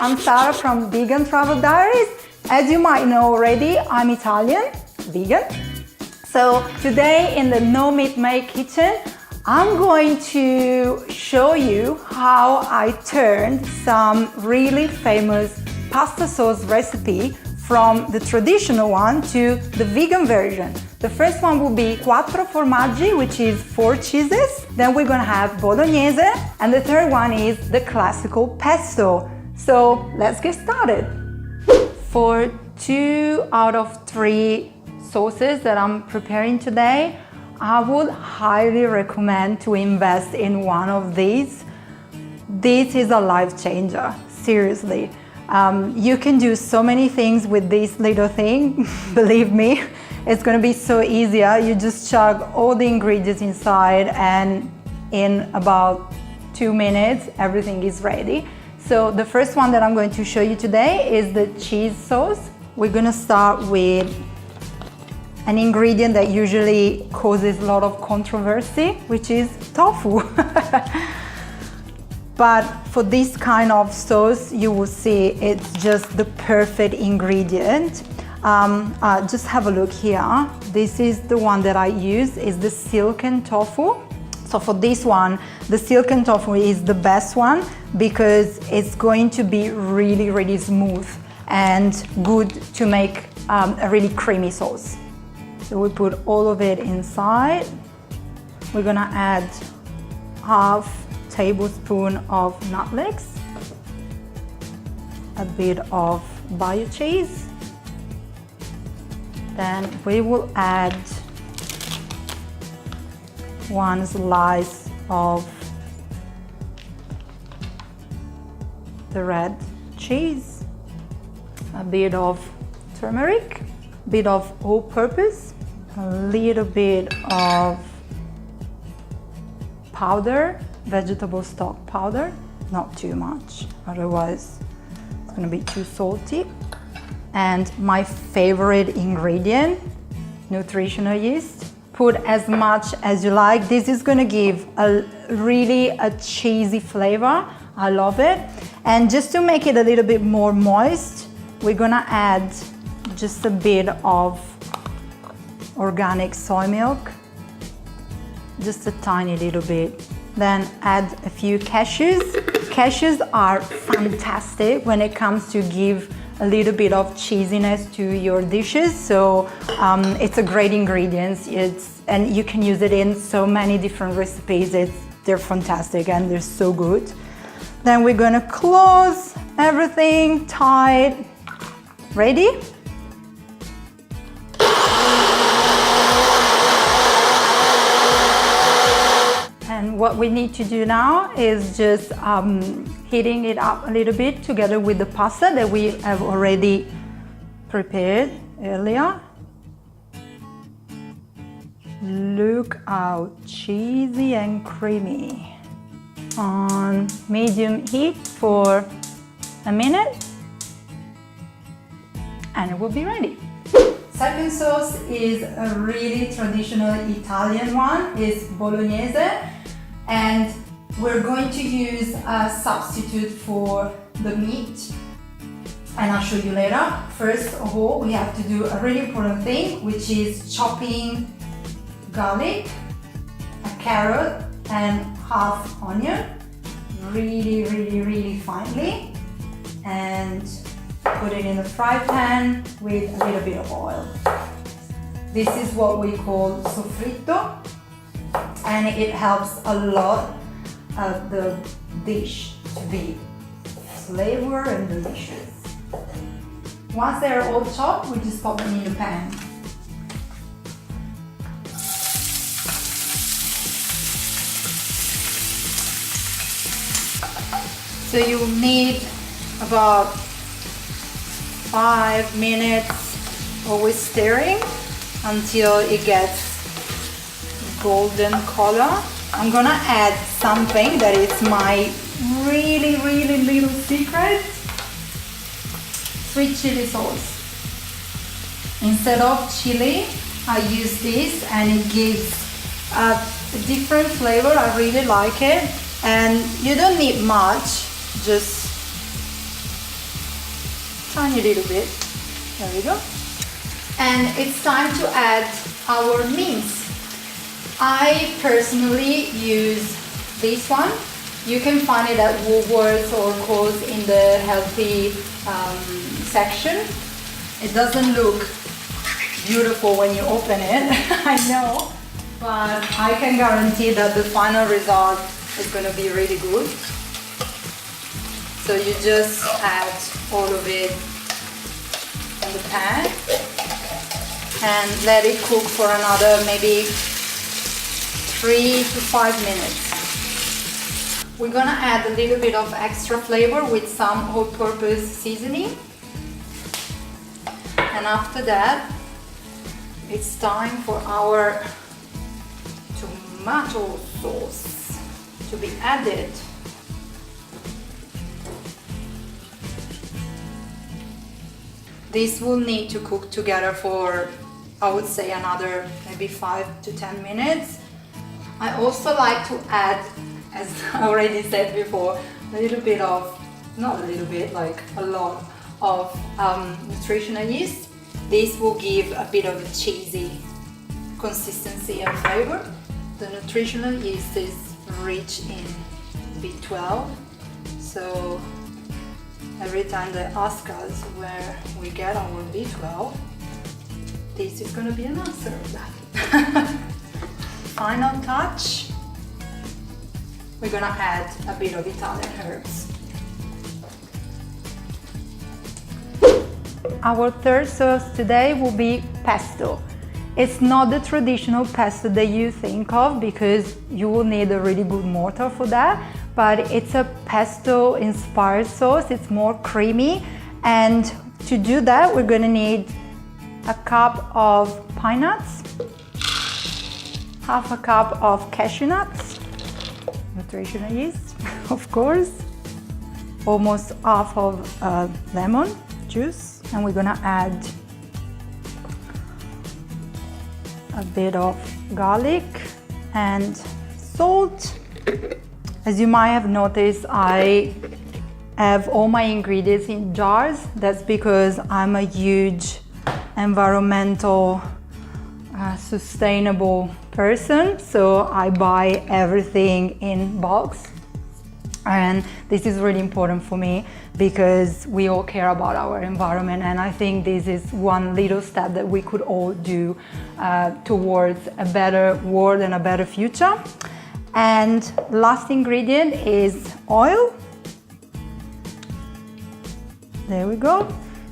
I'm Sara from Vegan Travel Diaries. As you might know already, I'm Italian, vegan. So today in the No Meat May kitchen, I'm going to show you how I turned some really famous pasta sauce recipe from the traditional one to the vegan version. The first one will be quattro formaggi, which is 4 cheeses. Then we're gonna have Bolognese. And the third one is the classical pesto. So let's get started. For 2 out of 3 sauces that I'm preparing today, I would highly recommend to invest in one of these. This is a life changer, seriously. You can do so many things with this little thing, believe me. It's gonna be so easier. You just chug all the ingredients inside and in about 2 minutes, everything is ready. So the first one that I'm going to show you today is the cheese sauce. We're gonna start with an ingredient that usually causes a lot of controversy, which is tofu. But for this kind of sauce, you will see it's just the perfect ingredient. Just have a look here. This is the one that I use, is the silken tofu. So for this one, the silken tofu is the best one because it's going to be really, really smooth and good to make a really creamy sauce. So we put all of it inside. We're gonna add half tablespoon of nutmegs, a bit of bio cheese. Then we will add 1 slice of the red cheese, a bit of turmeric, a bit of all-purpose, a little bit of powder, vegetable stock powder, not too much, otherwise it's gonna be too salty. And my favorite ingredient, nutritional yeast. Put as much as you like. This is gonna give a cheesy flavor. I love it. And just to make it a little bit more moist, we're gonna add just a bit of organic soy milk, just a tiny little bit. Then add a few cashews. Cashews are fantastic when it comes to give a little bit of cheesiness to your dishes. So it's a great ingredient. And you can use it in so many different recipes. They're fantastic and they're so good. Then we're gonna close everything tight. Ready? And what we need to do now is just heating it up a little bit together with the pasta that we have already prepared earlier. Look how cheesy and creamy. On medium heat for a minute and it will be ready. Second sauce is a really traditional Italian one, is Bolognese. And we're going to use a substitute for the meat, and I'll show you later. First of all, we have to do a really important thing, which is chopping garlic, a carrot, and half onion, really, really, really finely, and put it in the fry pan with a little bit of oil. This is what we call soffritto. And it helps a lot of the dish to be flavor and delicious. Once they're all chopped, we just pop them in the pan. So you will need about 5 minutes always stirring until it gets golden color. I'm gonna add something that is my really, really little secret. Sweet chili sauce. Instead of chili, I use this and it gives a different flavor. I really like it. And you don't need much, just tiny little bit. There we go. And it's time to add our mince. I personally use this one. You can find it at Woolworths or Coles in the healthy section. It doesn't look beautiful when you open it, I know, but I can guarantee that the final result is going to be really good. So you just add all of it in the pan and let it cook for another maybe 3 to 5 minutes. We're gonna add a little bit of extra flavor with some all-purpose seasoning. And after that, it's time for our tomato sauce to be added. This will need to cook together for, I would say, another maybe 5 to 10 minutes. I also like to add, as I already said before, a little bit of, not a little bit, like a lot of nutritional yeast. This will give a bit of a cheesy consistency and flavor. The nutritional yeast is rich in B12, so every time they ask us where we get our B12, this is going to be an answer of that. Final touch, we're going to add a bit of Italian herbs. Our third sauce today will be pesto. It's not the traditional pesto that you think of because you will need a really good mortar for that, but it's a pesto inspired sauce. It's more creamy, and to do that we're going to need a cup of pine nuts, half a cup of cashew nuts, nutritional yeast, of course, almost half of lemon juice, and we're gonna add a bit of garlic and salt. As you might have noticed, I have all my ingredients in jars. That's because I'm a huge environmental sustainable person, so I buy everything in bulks, and this is really important for me because we all care about our environment, and I think this is one little step that we could all do towards a better world and a better future. And last ingredient is oil. There we go.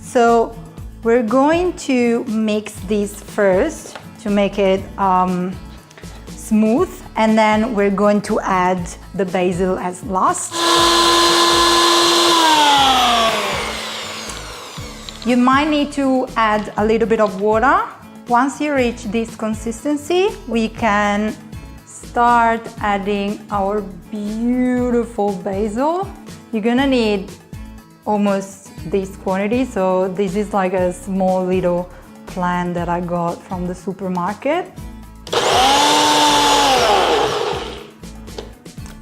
So we're going to mix this first to make it smooth, and then we're going to add the basil as last. You might need to add a little bit of water. Once you reach this consistency, we can start adding our beautiful basil. You're gonna need almost this quantity, so this is like a small little plant that I got from the supermarket.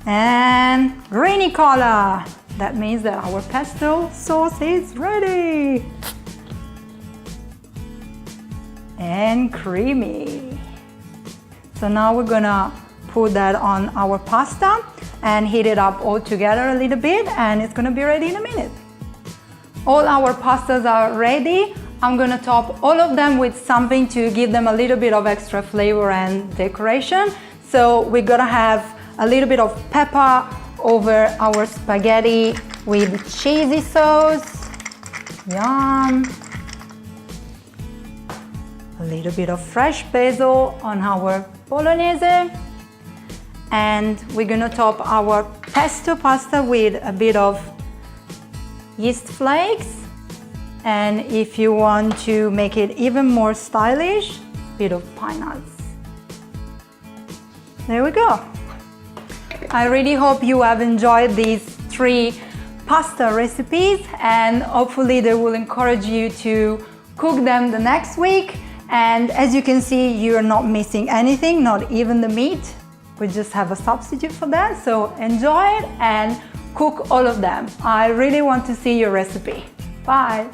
And rainy color. That means that our pesto sauce is ready. And creamy. So now we're gonna put that on our pasta and heat it up all together a little bit, and it's gonna be ready in a minute. All our pastas are ready. I'm gonna top all of them with something to give them a little bit of extra flavor and decoration. So we're gonna have a little bit of pepper over our spaghetti with cheesy sauce. Yum. A little bit of fresh basil on our Bolognese. And we're gonna top our pesto pasta with a bit of yeast flakes. And if you want to make it even more stylish, a bit of pine nuts. There we go. I really hope you have enjoyed these 3 pasta recipes, and hopefully they will encourage you to cook them the next week. And as you can see, you're not missing anything, not even the meat. We just have a substitute for that. So enjoy it and cook all of them. I really want to see your recipe. Bye.